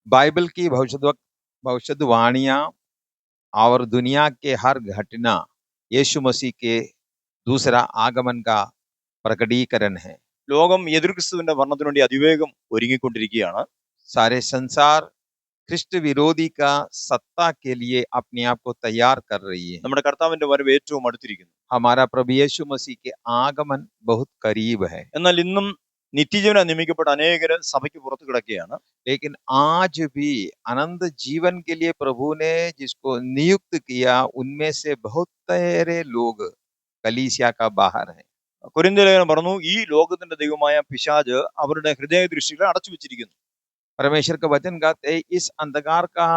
Bible की भविष्यवाणियाँ और दुनिया के हर घटना यीशु मसीह के दूसरा आगमन का प्रकटीकरण है। ലോകം എതിർക്രിസ്തുവിന്റെ ഭരണത്തിനു വേണ്ടി അതിവേഗം ഒരുങ്ങിക്കൊണ്ടിരിക്കുകയാണ്. सारे संसार ख्रिस्त विरोधी का सत्ता के लिए अपने आप को तैयार कर रही है। നമ്മുടെ കർത്താവിന്റെ വരവ് ഏറ്റവും അടുത്തിരിക്കുന്നു. हमारा प्रभु यीशु मसीह के आगमन बहुत करीब है। എന്നാൽ ഇന്നും നിത്യജീവന നിയമിക്കപ്പെട്ട അനേകര് സഭയ്ക്ക് പുറത്തു കിടക്കുകയാണ്. लेकिन आज भी अनंत जीवन के लिए प्रभु ने जिसको नियुक्त किया उनमें से बहुत सारे लोग कलीसिया का बाहर हैं। കൊരിന്ത്യർ ലേഖനം പറഞ്ഞു, ഈ ലോകത്തിന്റെ ദൈവമായ പിശാച് അവരുടെ ഹൃദയ ദൃഷ്ടികളെ അടച്ചു വെച്ചിരിക്കുന്നു. परमेश्वर का वचन कहते हैं इस अंधकार का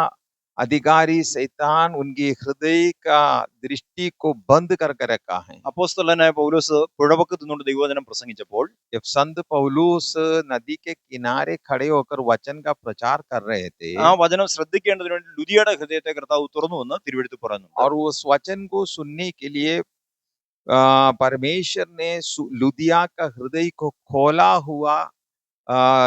अधिकारी शैतान उनकी हृदय का दृष्टि को बंद करके रखा है। അപ്പോസ്തലനായ പൗലോസ് പുഴവക്കത്ത് നിന്നുകൊണ്ട് ദൈവവചനം പ്രസംഗിച്ചപ്പോൾ जब संत पौलुस नदी के किनारे खड़े होकर वचन का प्रचार कर रहे थे ആ വചനം ശ്രദ്ധിക്കേണ്ടതിന് വേണ്ടി ലുദിയയുടെ ഹൃദയത്തെ കർത്താവ് തുറന്നുവെന്ന് തിരുവെഴുത്ത് പറയുന്നുണ്ട്. और उस वचन को सुनने के लिए परमेश्वर ने लुदिया का हृदय को खोला हुआ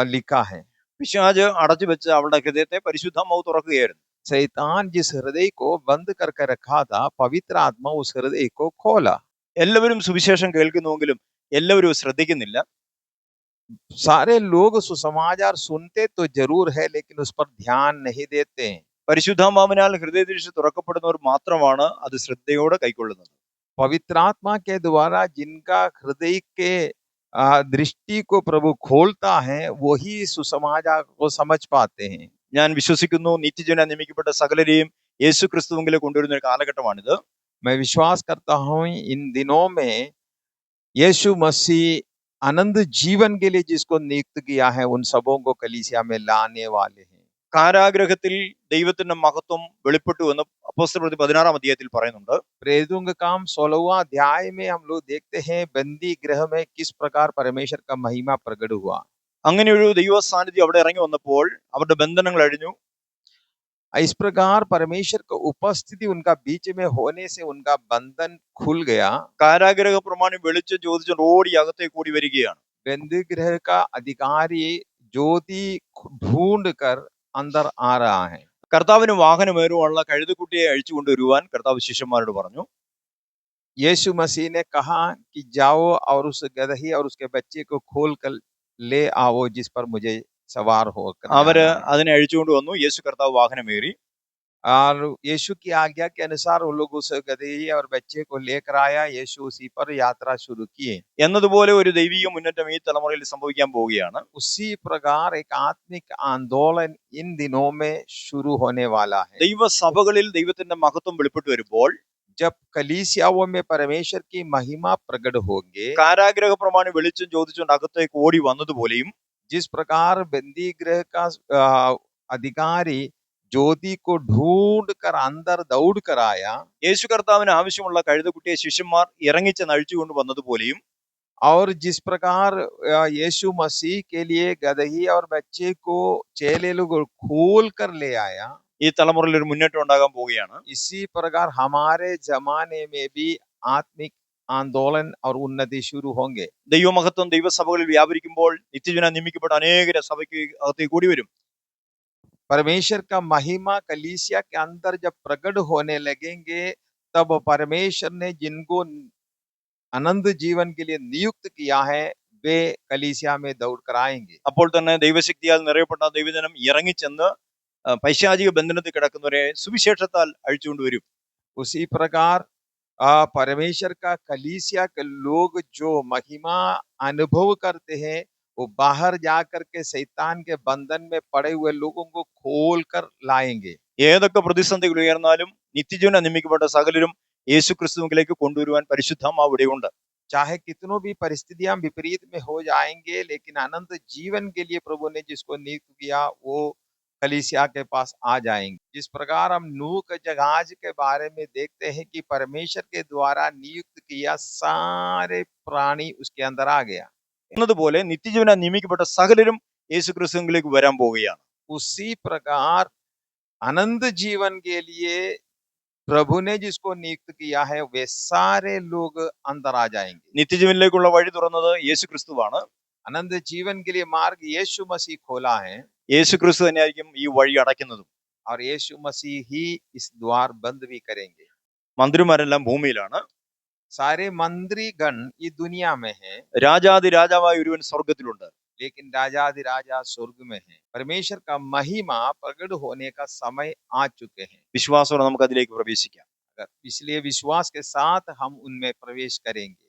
लिखा है। പിശാച് അടച്ചു വെച്ച് അവളുടെ ഹൃദയത്തെ പരിശുദ്ധാത്മാവ് തുറക്കുകയായിരുന്നു. शैतान जिस हृदय को बंद करके रखा था पवित्र आत्मा उस हृदय को खोला। എല്ലാവരും സുവിശേഷം കേൾക്കുന്നുവെങ്കിലും എല്ലാവരും ശ്രദ്ധിക്കുന്നില്ല. सारे लोग सुसमाचार सुनते तो जरूर है लेकिन उस पर ध्यान नहीं देते हैं। പരിശുദ്ധാത്മാവിനാൽ ഹൃദയദൃഷ്ടി തുറക്കപ്പെടുന്നവർ മാത്രമാണ് അത് ശ്രദ്ധയോടെ കൈക്കൊള്ളുന്നത്. पवित्र आत्मा के द्वारा जिनका हृदय के दृष्टि को प्रभु खोलता है वही सुसमाचार को समझ पाते हैं। ഞാൻ വിശ്വസിക്കുന്നു നിത്യജീവന നിയമിക്കപ്പെട്ട സകലരെയും യേശു ക്രിസ്തുവിലേക്ക് കൊണ്ടുവരുന്ന ഒരു കാലഘട്ടമാണിത്. मैं विश्वास करता हूँ इन दिनों में यीशु मसीह अनंत जीवन के लिए जिसको नियुक्त किया है उन सबों को कलीसिया में लाने वाले हैं। കാരാഗ്രഹത്തിൽ ദൈവത്തിന്റെ മഹത്വം വെളിപ്പെട്ടു എന്ന് അപ്പോസ്തലപ്രവൃത്തി 16-ാം അധ്യായത്തിൽ പറയുന്നുണ്ട്. प्रेरितों का काम 16वां अध्याय में हम लोग देखते हैं बंदी गृह में किस प्रकार परमेश्वर का महिमा प्रकट हुआ। അങ്ങനെ ഒരു ദൈവ സാന്നിധ്യം അവിടെ ഇറങ്ങി വന്നപ്പോൾ അവരുടെ ബന്ധനങ്ങൾ അഴിഞ്ഞു. इस प्रकार परमेश्वर की उपस्थिति उनका बीच में होने से उनका बंधन खुल गया। കാരാഗ്രഹ പ്രമാണി വെളിച്ചം ചോദിച്ചു ഓടി അകത്തേക്ക് കൂടി വരികയാണ്. बंदी गृह का अधिकारी ज्योति ढूंढ कर अंदर आ रहा है। കർത്താവിന് വാഹനമേറുവാനുള്ള കഴുതക്കുട്ടിയെ അഴിച്ചു കൊണ്ടുവരുവാൻ കർത്താവ് ശിഷ്യന്മാരോട് പറഞ്ഞു. यीशु मसीह ने कहा कि जाओ और उस गदही और उसके बच्चे को खोल कर ले आओ जिस पर मुझे सवार होकर അവര് जाना है। അതിനെ അഴിച്ചുകൊണ്ട് വന്നു. യേശു കർത്താവ് വാഹനമേറി. और यीशु की आज्ञा के अनुसार वो लोग उस गदही और बच्चे को लेकर आया। यीशु उसी पर यात्रा शुरू किए। എന്നതുപോലെ ഒരു ദൈവിക മുന്നേറ്റം ഈ തലമുറയിൽ സംഭവിക്കാൻ പോവുകയാണ്. उसी प्रकार एक आत्मिक आंदोलन इन दिनों में शुरू होने वाला है। ദൈവസഭകളിൽ ദൈവത്തിന്റെ മഹത്വം വെളിപ്പെട്ടു വരുമ്പോൾ जब कलीसियाओं में परमेश्वर की महिमा प्रकट होंगे, കാരാഗ്രഹ പ്രമാണി വെളിച്ചം ചോദിച്ചുകൊണ്ട് അകത്തേക്ക് ഓടി വന്നതുപോലെയും जिस प्रकार बंदी गृह का अधिकारी ज्योति को ढूंढ कर अंदर दौड़ कर आया, യേശു കർത്താവിന് ആവശ്യമുള്ള കഴുതക്കുട്ടിയെ ശിഷ്യന്മാർ ഇറങ്ങിച്ചെന്ന് അഴിച്ചുകൊണ്ട് വന്നതുപോലെയും और जिस प्रकार यीशु मसीह के लिए गदही और बच्चे को चेले लोग खोल कर ले आया, ഈ തലമുറയിൽ ഒരു മുന്നേറ്റം ഉണ്ടാകാൻ പോവുകയാണ്. इसी प्रकार हमारे जमाने में भी आत्मिक आंदोलन और उन्नति शुरू होंगे। ദൈവമഹത്വം ദൈവസഭകളിൽ വ്യാപരിക്കുമ്പോൾ നിത്യജീവന നിയമിക്കപ്പെട്ട അനേകരെ സഭയ്ക്ക് അകത്തേക്ക് കൂടി വരും. परमेश्वर का महिमा कलीसिया के अंदर जब प्रकट होने लगेंगे तब परमेश्वर ने जिनको अनंत जीवन के लिए नियुक्त किया है वे कलीसिया में दौड़ कर आएंगे। അപ്പോൾ തന്നെ ദൈവശക്തിയാൽ നിറയപ്പെട്ട ദൈവജനം ഇറങ്ങിച്ചെന്ന് പൈശാചിക ബന്ധനത്തിൽ കിടക്കുന്നവരെ സുവിശേഷത്താൽ അഴിച്ചുകൊണ്ടുവരും. उसी प्रकार परमेश्वर का कलीसिया के लोग जो महिमा अनुभव करते हैं वो बाहर जाकर के शैतान के बंधन में पड़े हुए लोगों को खोल कर लाएंगे। ഏതൊക്കെ പ്രതിസന്ധികൾ ഉയർന്നാലും നിത്യജീവന നിയമിക്കപ്പെട്ട സകലരും യേശു ക്രിസ്തുവിലേക്ക് കൊണ്ടുവരുവാൻ പരിശുദ്ധാത്മാവ് ഇവിടെയുണ്ട്. चाहे कितनों भी परिस्थितियां विपरीत में हो जाएंगे लेकिन अनंत जीवन के लिए प्रभु ने जिसको नियुक्त किया वो कलीसिया के पास आ जाएंगे। जिस प्रकार हम नूह के जहाज के बारे में देखते हैं कि परमेश्वर के द्वारा नियुक्त किया सारे प्राणी उसके अंदर आ गया, എന്നതുപോലെ നിത്യജീവന നിയമിക്കപ്പെട്ട സകലരും യേശു ക്രിസ്തുവിലേക്ക് വരാൻ പോവുകയാണ്. उसी प्रकार अनंत जीवन के लिए प्रभु ने जिसको नियुक्त किया है वे सारे लोग अंदर आ जाएंगे। നിത്യജീവനിലേക്കുള്ള വഴി തുറന്നത് യേശു ക്രിസ്തുവാണ്. अनंत जीवन के लिए मार्ग यीशु मसीह खोला है। യേശു ക്രിസ്തു തന്നെയായിരിക്കും ഈ വഴി അടയ്ക്കുന്നതും. और यीशु मसीह ही इस द्वार बंद भी करेंगे। മന്ത്രിമാരെല്ലാം ഭൂമിയിലാണ്, सारे मंत्री गण ये दुनिया में हैं, രാജാതി രാജാവായ ഒരുവൻ സ്വർഗത്തിലുണ്ട്. लेकिन राजा स्वर्ग में है। परमेश्वर का महिमा प्रकट होने का समय आ चुके हैं। വിശ്വാസത്തോടെ നമുക്ക് അതിലേക്ക് പ്രവേശിക്കാം. इसलिए विश्वास के साथ हम उनमें प्रवेश करेंगे।